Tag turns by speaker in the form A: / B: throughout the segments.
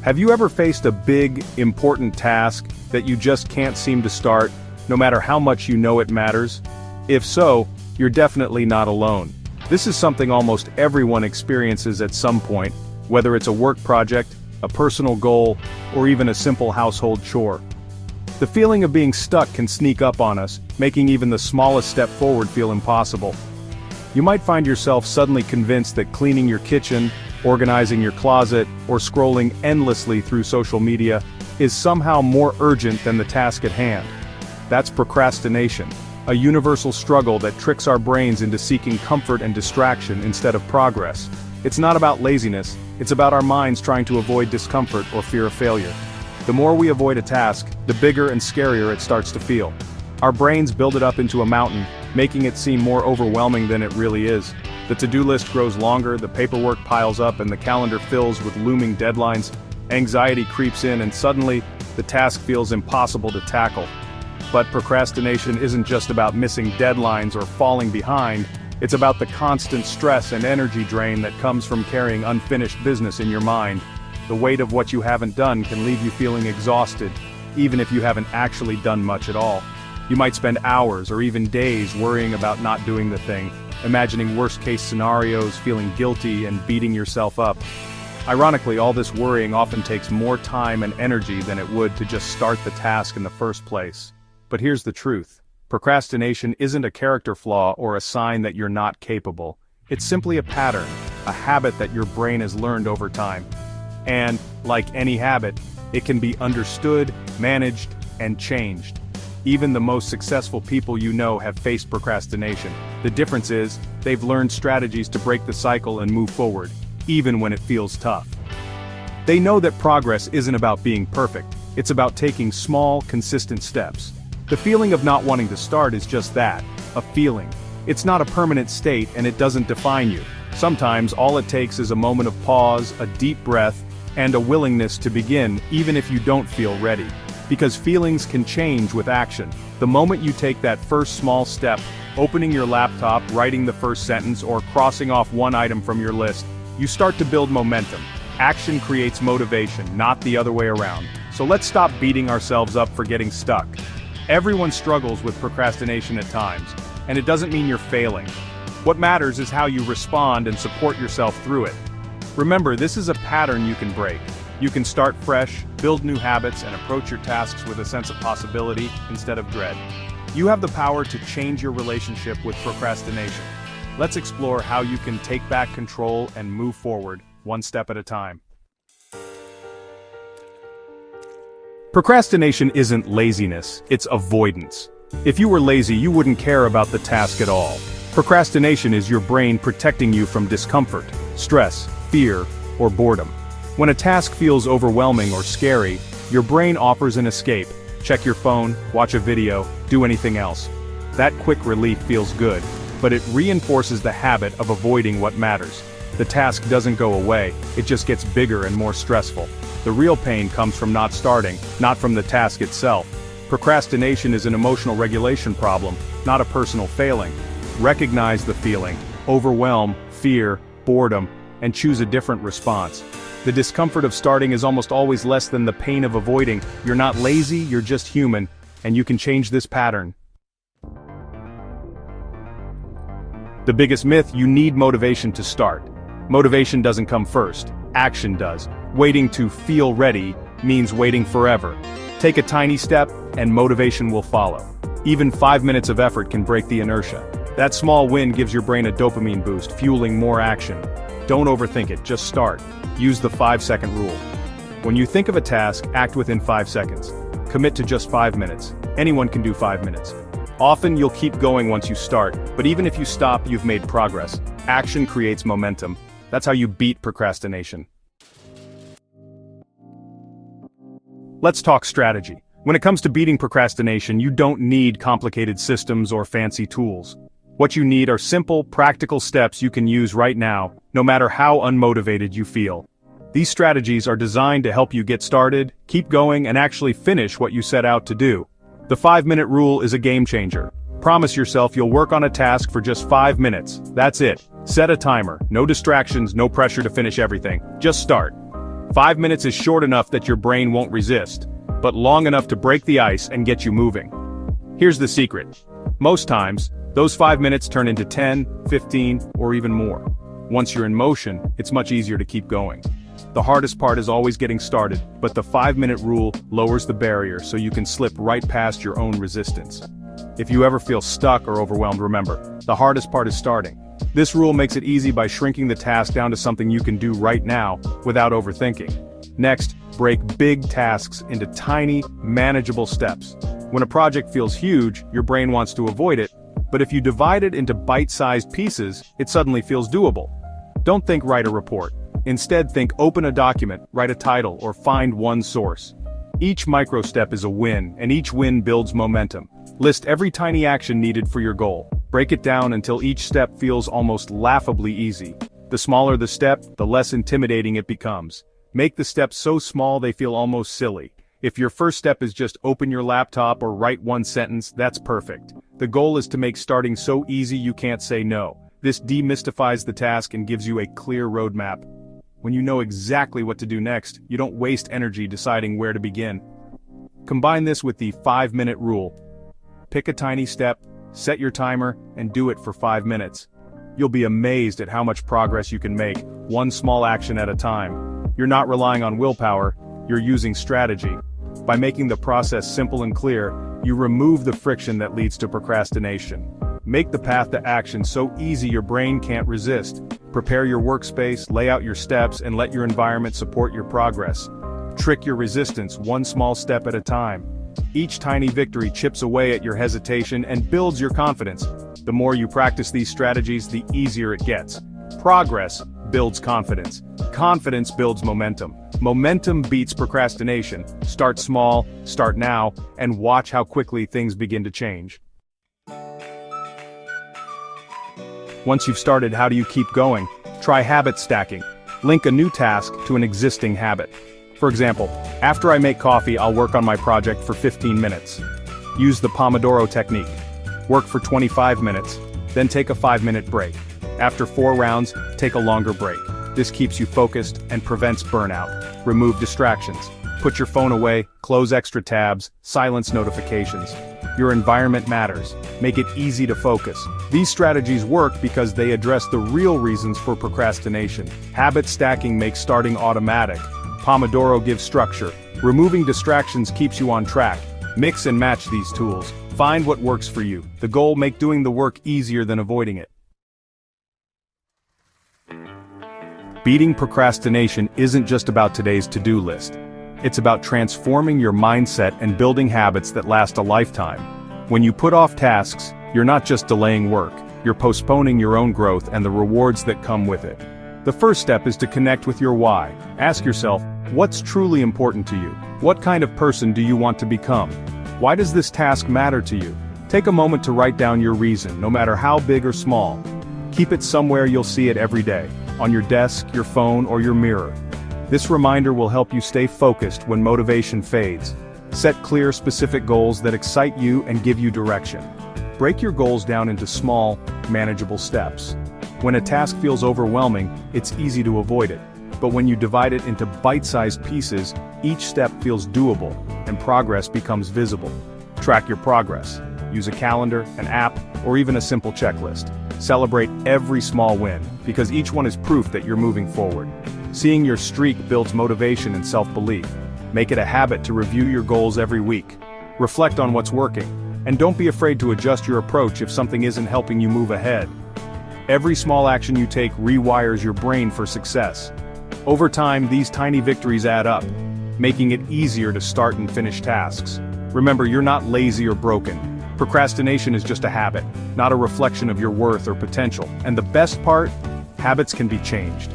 A: Have you ever faced a big, important task that you just can't seem to start, no matter how much you know it matters? If so, you're definitely not alone. This is something almost everyone experiences at some point, whether it's a work project, a personal goal, or even a simple household chore. The feeling of being stuck can sneak up on us, making even the smallest step forward feel impossible. You might find yourself suddenly convinced that cleaning your kitchen, organizing your closet, or scrolling endlessly through social media is somehow more urgent than the task at hand. That's procrastination, a universal struggle that tricks our brains into seeking comfort and distraction instead of progress. It's not about laziness, it's about our minds trying to avoid discomfort or fear of failure. The more we avoid a task, the bigger and scarier it starts to feel. Our brains build it up into a mountain, making it seem more overwhelming than it really is. The to-do list grows longer, the paperwork piles up, and the calendar fills with looming deadlines. Anxiety creeps in, and suddenly, the task feels impossible to tackle. But procrastination isn't just about missing deadlines or falling behind, it's about the constant stress and energy drain that comes from carrying unfinished business in your mind. The weight of what you haven't done can leave you feeling exhausted, even if you haven't actually done much at all. You might spend hours or even days worrying about not doing the thing, imagining worst-case scenarios, feeling guilty, and beating yourself up. Ironically, all this worrying often takes more time and energy than it would to just start the task in the first place. But here's the truth. Procrastination isn't a character flaw or a sign that you're not capable. It's simply a pattern, a habit that your brain has learned over time. And, like any habit, it can be understood, managed, and changed. Even the most successful people you know have faced procrastination. The difference is, they've learned strategies to break the cycle and move forward, even when it feels tough. They know that progress isn't about being perfect, it's about taking small, consistent steps. The feeling of not wanting to start is just that, a feeling. It's not a permanent state and it doesn't define you. Sometimes all it takes is a moment of pause, a deep breath, and a willingness to begin, even if you don't feel ready. Because feelings can change with action. The moment you take that first small step, opening your laptop, writing the first sentence, or crossing off one item from your list, you start to build momentum. Action creates motivation, not the other way around. So let's stop beating ourselves up for getting stuck. Everyone struggles with procrastination at times, and it doesn't mean you're failing. What matters is how you respond and support yourself through it. Remember, this is a pattern you can break. You can start fresh, build new habits, and approach your tasks with a sense of possibility instead of dread. You have the power to change your relationship with procrastination. Let's explore how you can take back control and move forward, one step at a time. Procrastination isn't laziness, it's avoidance. If you were lazy, you wouldn't care about the task at all. Procrastination is your brain protecting you from discomfort, stress, fear, or boredom. When a task feels overwhelming or scary, your brain offers an escape. Check your phone, watch a video, do anything else. That quick relief feels good, but it reinforces the habit of avoiding what matters. The task doesn't go away, it just gets bigger and more stressful. The real pain comes from not starting, not from the task itself. Procrastination is an emotional regulation problem, not a personal failing. Recognize the feeling, overwhelm, fear, boredom, and choose a different response. The discomfort of starting is almost always less than the pain of avoiding. You're not lazy, you're just human, and you can change this pattern. The biggest myth: you need motivation to start. Motivation doesn't come first, action does. Waiting to feel ready means waiting forever. Take a tiny step, and motivation will follow. Even 5 minutes of effort can break the inertia. That small win gives your brain a dopamine boost, fueling more action. Don't overthink it, just start. Use the 5-second rule. When you think of a task, act within 5 seconds. Commit to just 5 minutes. Anyone can do 5 minutes. Often you'll keep going once you start, but even if you stop, you've made progress. Action creates momentum. That's how you beat procrastination. Let's talk strategy. When it comes to beating procrastination, you don't need complicated systems or fancy tools. What you need are simple, practical steps you can use right now, no matter how unmotivated you feel. These strategies are designed to help you get started, keep going, and actually finish what you set out to do. The 5-minute rule is a game changer. Promise yourself you'll work on a task for just 5 minutes. That's it. Set a timer. No distractions, no pressure to finish everything. Just start. 5 minutes is short enough that your brain won't resist, but long enough to break the ice and get you moving. Here's the secret. Most times, those 5 minutes turn into 10, 15, or even more. Once you're in motion, it's much easier to keep going. The hardest part is always getting started, but the 5-minute rule lowers the barrier so you can slip right past your own resistance. If you ever feel stuck or overwhelmed, remember, the hardest part is starting. This rule makes it easy by shrinking the task down to something you can do right now, without overthinking. Next, break big tasks into tiny, manageable steps. When a project feels huge, your brain wants to avoid it, but if you divide it into bite-sized pieces, it suddenly feels doable. Don't think write a report. Instead, think open a document, write a title, or find one source. Each micro step is a win, and each win builds momentum. List every tiny action needed for your goal. Break it down until each step feels almost laughably easy. The smaller the step, the less intimidating it becomes. Make the steps so small they feel almost silly. If your first step is just open your laptop or write one sentence, that's perfect. The goal is to make starting so easy you can't say no. This demystifies the task and gives you a clear roadmap. When you know exactly what to do next, you don't waste energy deciding where to begin. Combine this with the 5-minute rule. Pick a tiny step, set your timer, and do it for 5 minutes. You'll be amazed at how much progress you can make, one small action at a time. You're not relying on willpower, you're using strategy. By making the process simple and clear, you remove the friction that leads to procrastination. Make the path to action so easy your brain can't resist. Prepare your workspace, lay out your steps, and let your environment support your progress. Trick your resistance one small step at a time. Each tiny victory chips away at your hesitation and builds your confidence. The more you practice these strategies, the easier it gets. Progress builds confidence. Confidence builds momentum. Momentum beats procrastination. Start small, start now, and watch how quickly things begin to change. Once you've started, how do you keep going? Try habit stacking. Link a new task to an existing habit. For example, after I make coffee, I'll work on my project for 15 minutes. Use the Pomodoro technique. Work for 25 minutes, then take a 5-minute break. After 4 rounds, take a longer break. This keeps you focused and prevents burnout. Remove distractions. Put your phone away, close extra tabs, silence notifications. Your environment matters. Make it easy to focus. These strategies work because they address the real reasons for procrastination. Habit stacking makes starting automatic. Pomodoro gives structure. Removing distractions keeps you on track. Mix and match these tools. Find what works for you. The goal: make doing the work easier than avoiding it. Beating procrastination isn't just about today's to-do list. It's about transforming your mindset and building habits that last a lifetime. When you put off tasks, you're not just delaying work, you're postponing your own growth and the rewards that come with it. The first step is to connect with your why. Ask yourself, what's truly important to you? What kind of person do you want to become? Why does this task matter to you? Take a moment to write down your reason, no matter how big or small. Keep it somewhere you'll see it every day, on your desk, your phone, or your mirror. This reminder will help you stay focused when motivation fades. Set clear, specific goals that excite you and give you direction. Break your goals down into small, manageable steps. When a task feels overwhelming, it's easy to avoid it. But when you divide it into bite-sized pieces, each step feels doable, and progress becomes visible. Track your progress. Use a calendar, an app, or even a simple checklist. Celebrate every small win, because each one is proof that you're moving forward. Seeing your streak builds motivation and self-belief. Make it a habit to review your goals every week. Reflect on what's working, and don't be afraid to adjust your approach if something isn't helping you move ahead. Every small action you take rewires your brain for success. Over time, these tiny victories add up, making it easier to start and finish tasks. Remember, you're not lazy or broken. Procrastination is just a habit, not a reflection of your worth or potential. And the best part? Habits can be changed.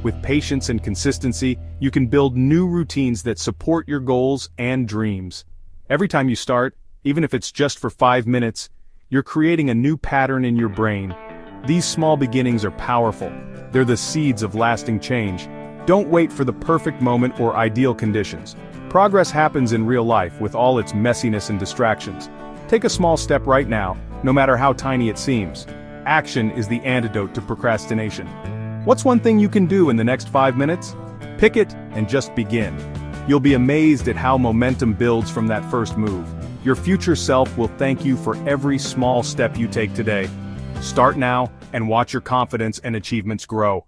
A: With patience and consistency, you can build new routines that support your goals and dreams. Every time you start, even if it's just for 5 minutes, you're creating a new pattern in your brain. These small beginnings are powerful. They're the seeds of lasting change. Don't wait for the perfect moment or ideal conditions. Progress happens in real life with all its messiness and distractions. Take a small step right now, no matter how tiny it seems. Action is the antidote to procrastination. What's one thing you can do in the next 5 minutes? Pick it and just begin. You'll be amazed at how momentum builds from that first move. Your future self will thank you for every small step you take today. Start now and watch your confidence and achievements grow.